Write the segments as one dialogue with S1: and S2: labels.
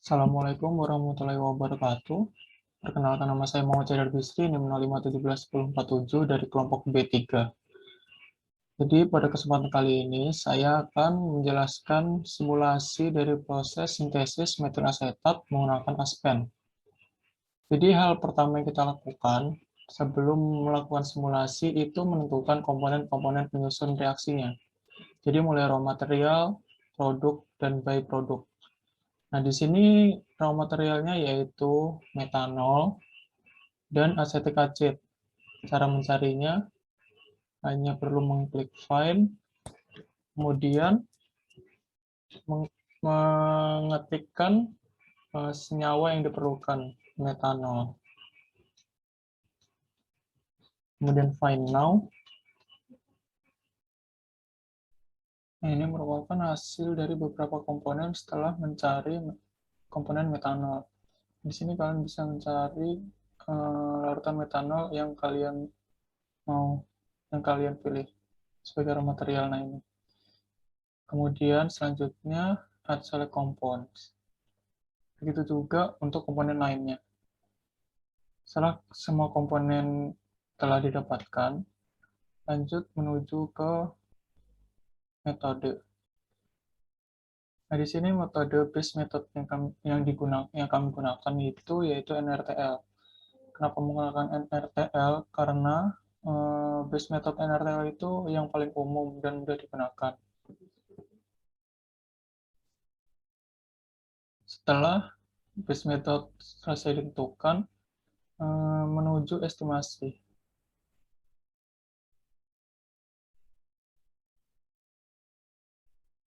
S1: Assalamualaikum warahmatullahi wabarakatuh. Perkenalkan, nama saya Muhammad Cedar Bisri, NIM 05171047 dari kelompok B3. Jadi pada kesempatan kali ini saya akan menjelaskan simulasi dari proses sintesis metil asetat menggunakan aspen. Jadi hal pertama yang kita lakukan sebelum melakukan simulasi itu menentukan komponen-komponen penyusun reaksinya. Jadi mulai raw material, produk, dan byproduct. Nah, di sini raw materialnya yaitu metanol dan asetik acid. Cara mencarinya hanya perlu mengklik Find, kemudian mengetikkan senyawa yang diperlukan, metanol. Kemudian Find Now. Nah, ini merupakan hasil dari beberapa komponen setelah mencari komponen metanol. Di sini kalian bisa mencari larutan metanol yang kalian pilih sebagai raw material. Nah, ini. Kemudian selanjutnya add select compounds. Begitu juga untuk komponen lainnya. Setelah semua komponen telah didapatkan, lanjut menuju ke metode. Nah, di sini metode base method yang kami gunakan itu yaitu NRTL. Kenapa menggunakan NRTL? Karena base method NRTL itu yang paling umum dan mudah digunakan. Setelah base method selesai ditentukan, menuju estimasi.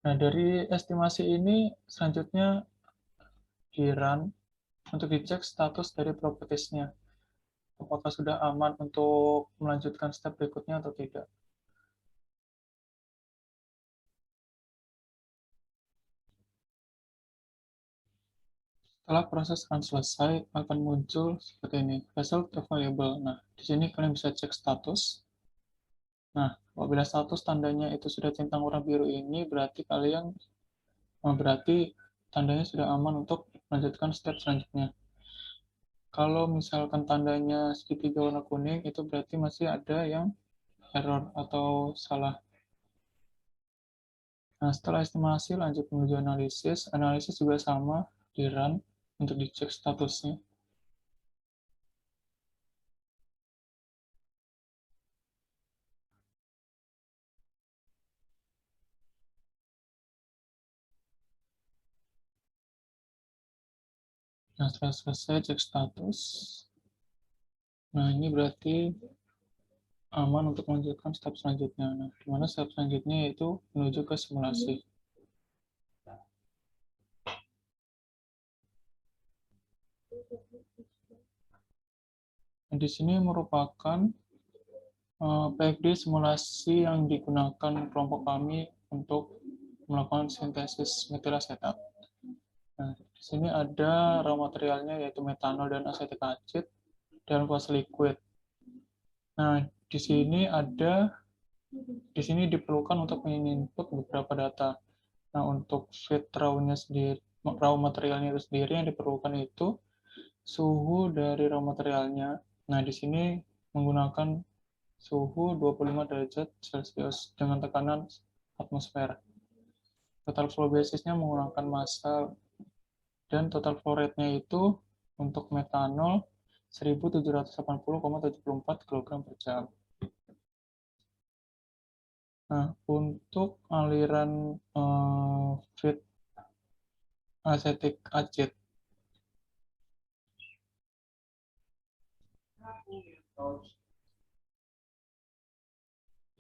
S1: Nah, dari estimasi ini selanjutnya di-run untuk dicek status dari properties-nya. Apakah sudah aman untuk melanjutkan step berikutnya atau tidak. Setelah proses run selesai, akan muncul seperti ini, result available. Nah, di sini kalian bisa cek status. Nah, apabila status tandanya itu sudah centang warna biru ini, berarti tandanya sudah aman untuk melanjutkan step selanjutnya. Kalau misalkan tandanya segitiga warna kuning, itu berarti masih ada yang error atau salah. Nah, setelah estimasi, lanjut menuju analisis. Analisis juga sama, di-run untuk dicek statusnya. Nah, setelah selesai cek status, nah ini berarti aman untuk melanjutkan step selanjutnya. Nah, di mana step selanjutnya yaitu menuju ke simulasi. Nah, di sini merupakan PFD simulasi yang digunakan kelompok kami untuk melakukan sintesis metil asetat. Nah, di sini ada raw materialnya yaitu metanol dan asetik acid dalam fase liquid. Nah, di sini diperlukan untuk menginput beberapa data. Nah, untuk feed raw materialnya itu sendiri yang diperlukan itu suhu dari raw materialnya. Nah, di sini menggunakan suhu 25 derajat Celcius dengan tekanan atmosfer. Total flow basisnya menggunakan massa dan total flow rate-nya itu untuk metanol 1780,74 kg per jam. Nah, untuk aliran feed asetik acid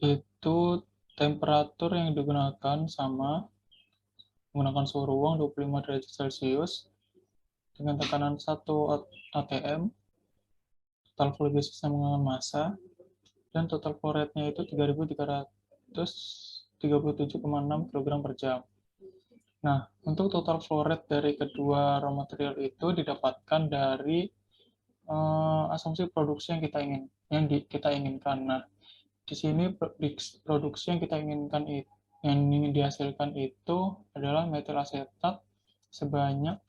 S1: itu temperatur yang digunakan sama menggunakan suhu ruang 25 derajat Celcius dengan tekanan 1 atm, total flow basisnya menggunakan massa, dan total flow rate-nya itu 3.337,6 kg per jam. Nah, untuk total flow rate dari kedua raw material itu didapatkan dari asumsi produksi yang kita inginkan. Nah, di sini produksi yang kita inginkan yang ingin dihasilkan itu adalah metil asetat sebanyak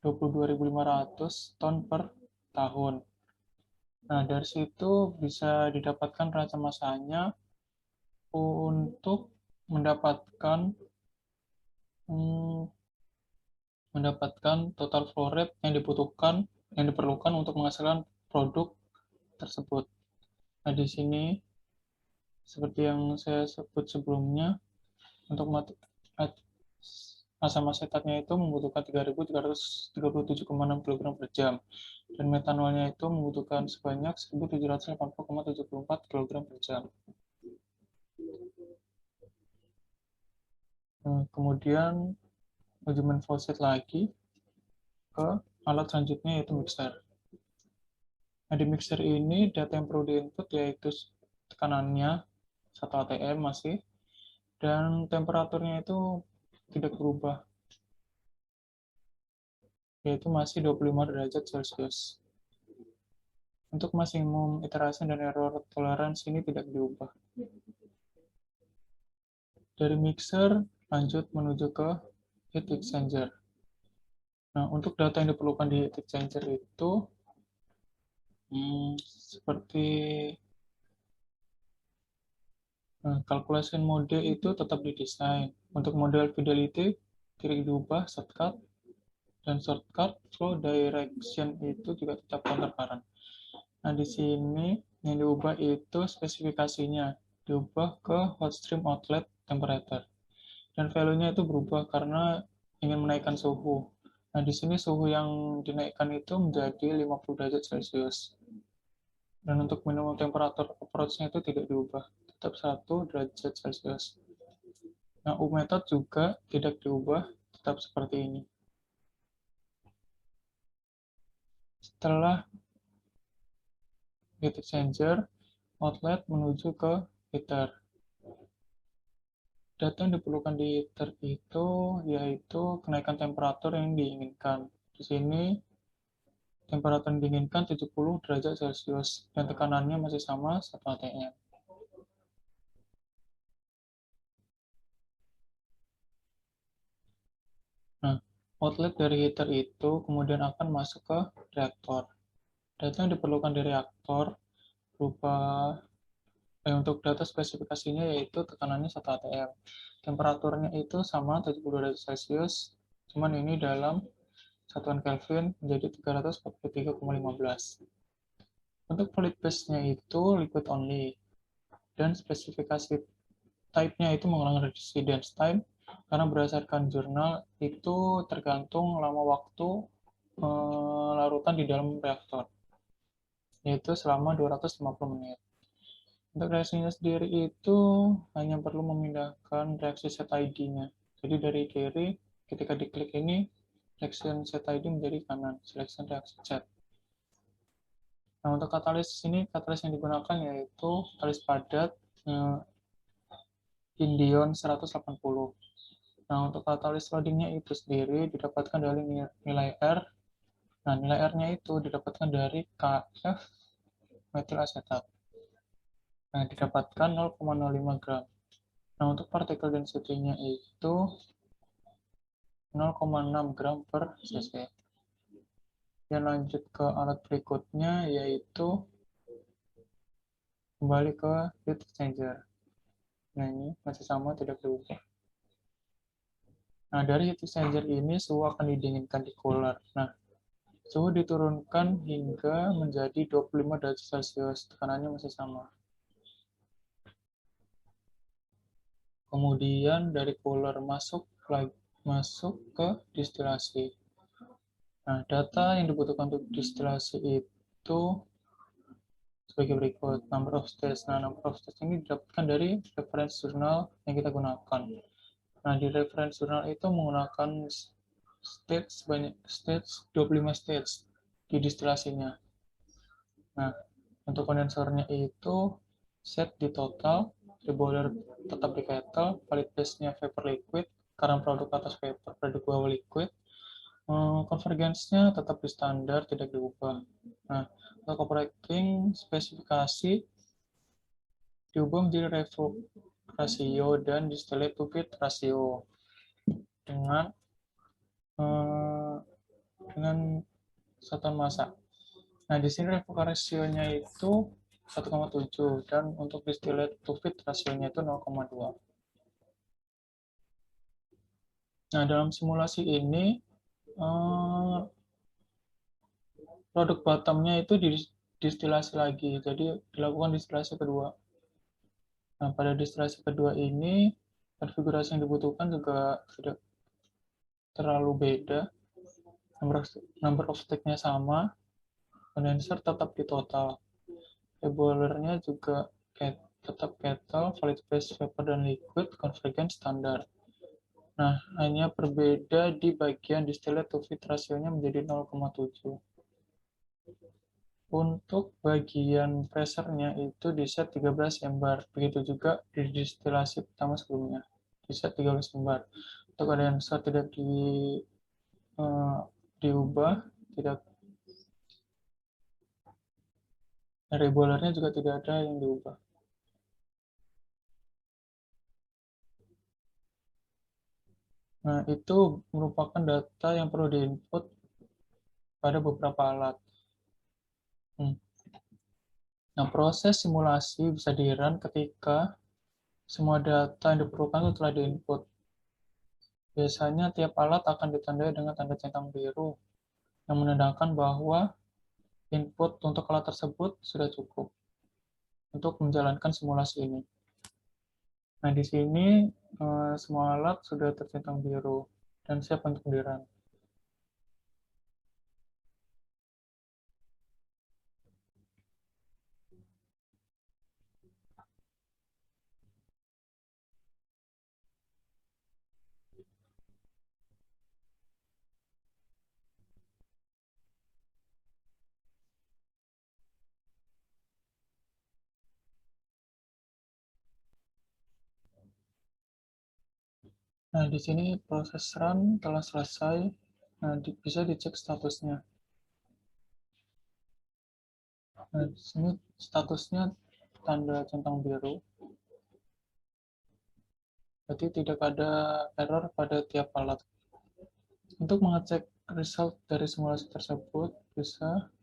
S1: 22.500 ton per tahun. Nah, dari situ bisa didapatkan raca masanya untuk mendapatkan hmm, total flow rate yang diperlukan untuk menghasilkan produk tersebut. Nah, di sini seperti yang saya sebut sebelumnya, untuk masa asetatnya itu membutuhkan 3.337,6 kg per jam, dan metanolnya itu membutuhkan sebanyak 1.780,74 kg per jam. Kemudian uji menfosit lagi ke alat selanjutnya, yaitu mixer. Nah, di mixer ini data yang perlu diinput yaitu tekanannya 1 atm masih, dan temperaturnya itu tidak berubah, yaitu masih 25 derajat Celcius. Untuk maksimum iterasi dan error tolerance ini tidak diubah. Dari mixer lanjut menuju ke heat exchanger. Nah, untuk data yang diperlukan di heat exchanger itu seperti calculation mode itu tetap didesain. Untuk model fidelity tidak diubah, shortcut dan shortcut flow direction itu juga tetap counter current. Nah, di sini yang diubah itu spesifikasinya, diubah ke hot stream outlet temperature. Dan value-nya itu berubah karena ingin menaikkan suhu. Nah, di sini suhu yang dinaikkan itu menjadi 50 derajat Celcius. Dan untuk minimum temperatur approach-nya itu tidak diubah, tetap 1 derajat Celcius. Nah, U method juga tidak diubah, tetap seperti ini. Setelah heat exchanger, outlet menuju ke heater. Data yang diperlukan di heater itu yaitu kenaikan temperatur yang diinginkan. Di sini temperatur yang diinginkan 70 derajat Celcius dan tekanannya masih sama 1 atm. Nah, outlet dari heater itu kemudian akan masuk ke reaktor. Data yang diperlukan di reaktor berupa untuk data spesifikasinya yaitu tekanannya 1 atm. Temperaturnya itu sama 70 derajat Celcius, cuman ini dalam satuan Kelvin menjadi 343,15. Untuk fluid base-nya itu liquid only, dan spesifikasi type-nya itu mengulang residence time, karena berdasarkan jurnal itu tergantung lama waktu larutan di dalam reaktor, yaitu selama 250 menit. Untuk reaksinya sendiri itu hanya perlu memindahkan reaksi set ID-nya. Jadi dari kiri, ketika diklik ini, reaction set ID menjadi kanan, selection reaksi set. Nah, untuk katalis ini, katalis yang digunakan yaitu katalis padat Indion 180. Nah, untuk katalis loadingnya itu sendiri didapatkan dari nilai R. Nah, nilai R-nya itu didapatkan dari KF metil asetat. Nah, didapatkan 0,05 gram. Nah, untuk partikel density-nya itu 0,6 gram per cc. Dan lanjut ke alat berikutnya, yaitu kembali ke heat exchanger. Nah, ini masih sama, tidak berubah. Nah, dari heat exchanger ini suhu akan didinginkan di cooler. Nah, suhu diturunkan hingga menjadi 25 derajat Celcius, tekanannya masih sama. Kemudian dari cooler masuk ke distilasi. Nah, data yang dibutuhkan untuk distilasi itu sebagai berikut. Number of stage. Nah, number of stage ini didapatkan dari reference jurnal yang kita gunakan. Nah, di reference jurnal itu menggunakan stage 25 stage di distilasinya. Nah, untuk kondensornya itu set di total, di boiler tetap di kettle, valid phase-nya vapor liquid, karena produk atas vapor, produk bawah liquid, konvergensnya tetap di standar, tidak diubah. Nah, untuk operating spesifikasi diubah menjadi revolt ratio dan distillate to feed ratio dengan dengan satuan massa. Nah, di sini revoca rasionya itu 1,7 dan untuk distillate to feed rasionya itu 0,2. Nah, dalam simulasi ini produk bottomnya itu didistilasi lagi, jadi dilakukan distilasi kedua. Nah, pada distilasi kedua ini konfigurasi yang dibutuhkan juga tidak terlalu beda, number of step-nya sama, condenser tetap di total, boilernya juga tetap kettle, valid phase vapor dan liquid, convergent standar. Nah, hanya berbeda di bagian distillate to feed rasionya menjadi 0,7. Untuk bagian pressure-nya itu di set 13 bar. Begitu juga di distilasi pertama sebelumnya. Di set 13 bar. Untuk ada yang tidak diubah, tidak dari boilernya juga tidak ada yang diubah. Nah, itu merupakan data yang perlu diinput pada beberapa alat. Nah, proses simulasi bisa di-run ketika semua data yang diperlukan itu telah diinput. Biasanya tiap alat akan ditandai dengan tanda centang biru yang menandakan bahwa input untuk alat tersebut sudah cukup untuk menjalankan simulasi ini. Nah, di sini semua alat sudah tercentang biru dan siap untuk di-run. Nah, di sini proses run telah selesai. Nah, bisa dicek statusnya. Nah, di sini statusnya tanda centang biru. Berarti tidak ada error pada tiap alat. Untuk mengecek result dari simulasi tersebut bisa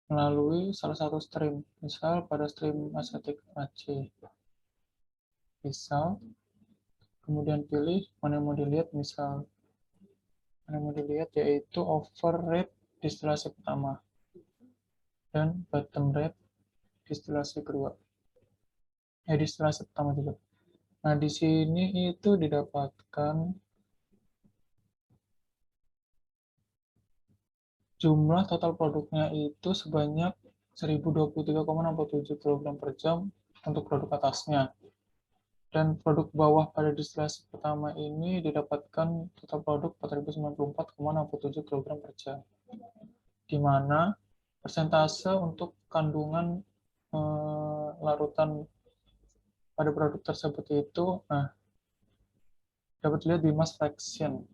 S1: melalui salah satu stream. Misal pada stream asetik AC. Result, kemudian pilih mana yang mau dilihat, misal mana yang mau dilihat yaitu over rate distilasi pertama dan bottom rate distilasi kedua. Distilasi pertama juga. Nah, di sini itu didapatkan jumlah total produknya itu sebanyak 1023,67 kg per jam untuk produk atasnya. Dan produk bawah pada distilasi pertama ini didapatkan total produk 4094,67 kg per jam. Di mana persentase untuk kandungan larutan pada produk tersebut itu dapat dilihat di mass fraction.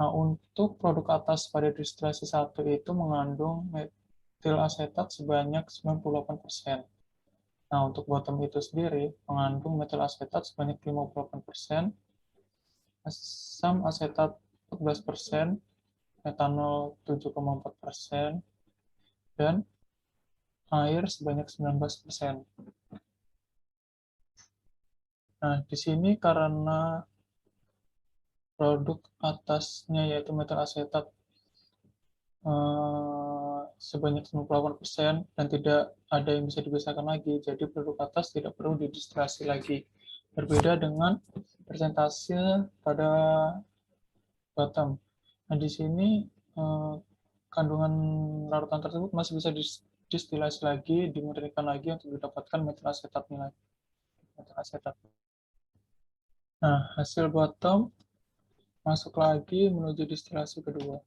S1: Nah, untuk produk atas pada distilasi 1 itu mengandung metil asetat sebanyak 98%. Nah, untuk bottom itu sendiri mengandung metil asetat sebanyak 58%, asam asetat 14%, metanol 7,4%, dan air sebanyak 19%. Nah, di sini karena produk atasnya yaitu metil asetat sebanyak 98% dan tidak ada yang bisa dipisahkan lagi, jadi produk atas tidak perlu didistilasi lagi. Berbeda dengan persentase pada bottom. Nah, di sini kandungan larutan tersebut masih bisa distilasi lagi, dimurnikan lagi untuk didapatkan metil asetatnya lagi. Metil asetat. Nah, hasil bottom masuk lagi menuju distilasi kedua.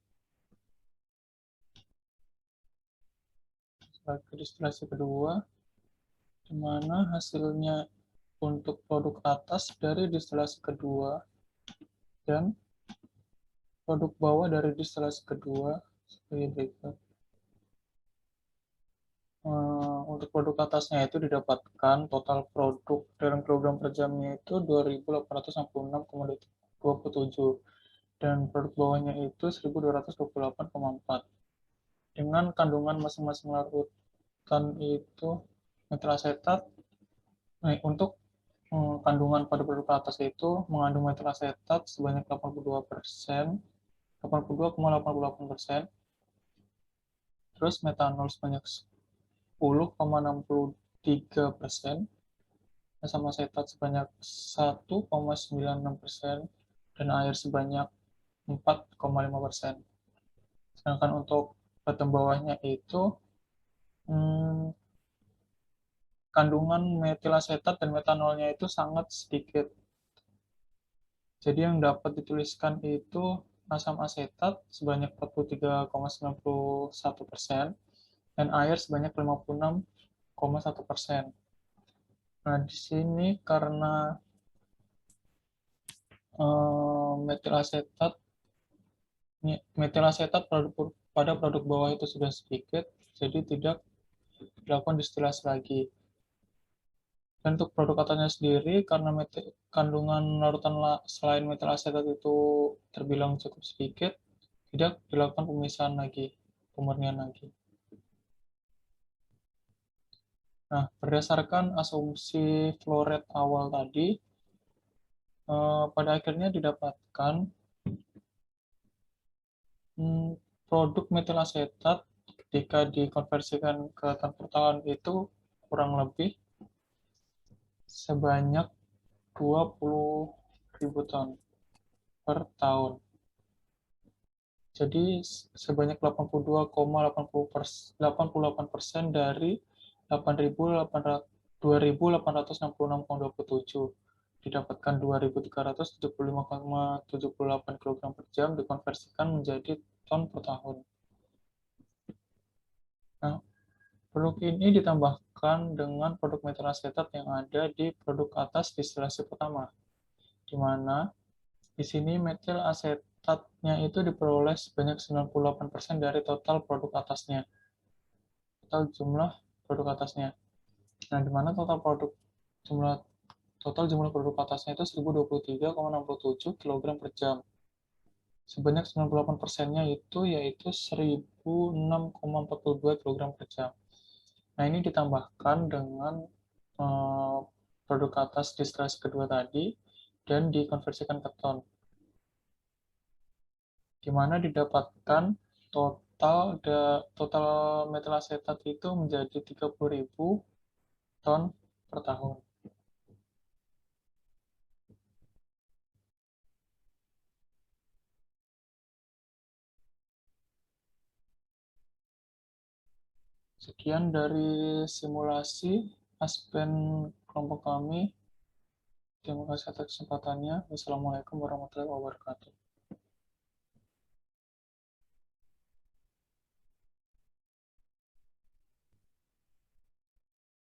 S1: Lagi distilasi kedua, di mana hasilnya untuk produk atas dari distilasi kedua dan produk bawah dari distilasi kedua sebagai berikut. Untuk produk atasnya itu didapatkan total produk dalam kilogram per jamnya itu 2.866,27 dan produk bawahnya itu 1228,4. Dengan kandungan masing-masing larutan itu metilasetat, untuk kandungan pada produk atas itu mengandung metilasetat sebanyak 82%, 82,88%, terus metanol sebanyak 10,63%, asam asetat sebanyak 1,96%, dan air sebanyak 4,5%. Sedangkan untuk bottom bawahnya itu kandungan metilasetat dan metanolnya itu sangat sedikit. Jadi yang dapat dituliskan itu asam asetat sebanyak 43,91% dan air sebanyak 56,1%. Nah, di sini karena metilasetat pada produk bawah itu sudah sedikit, jadi tidak dilakukan distilasi lagi. Dan untuk produk atasnya sendiri, karena kandungan larutan selain metilasetat itu terbilang cukup sedikit, tidak dilakukan pemisahan lagi, pemurnian lagi. Nah, berdasarkan asumsi flow rate awal tadi, pada akhirnya didapatkan produk metilasetat ketika dikonversikan ke ton per tahun itu kurang lebih sebanyak 20.000 ton per tahun. Jadi sebanyak 82,88% dari 2.866,27 didapatkan 2.375,78 kg per jam dikonversikan menjadi ton per tahun. Nah, produk ini ditambahkan dengan produk metilasetat yang ada di produk atas distilasi pertama, di mana di sini metil asetatnya itu diperoleh sebanyak 98% dari total produk atasnya, total jumlah produk atasnya. Nah, di mana total jumlah produk atasnya itu 1023,67 kg per jam. Sebanyak 98%-nya itu yaitu 1006,42 kg per jam. Nah, ini ditambahkan dengan produk atas distilasi kedua tadi dan dikonversikan ke ton, di mana didapatkan total metilasetat itu menjadi 30.000 ton per tahun. Sekian dari simulasi Aspen kelompok kami. Terima kasih atas kesempatannya. Wassalamualaikum warahmatullahi wabarakatuh.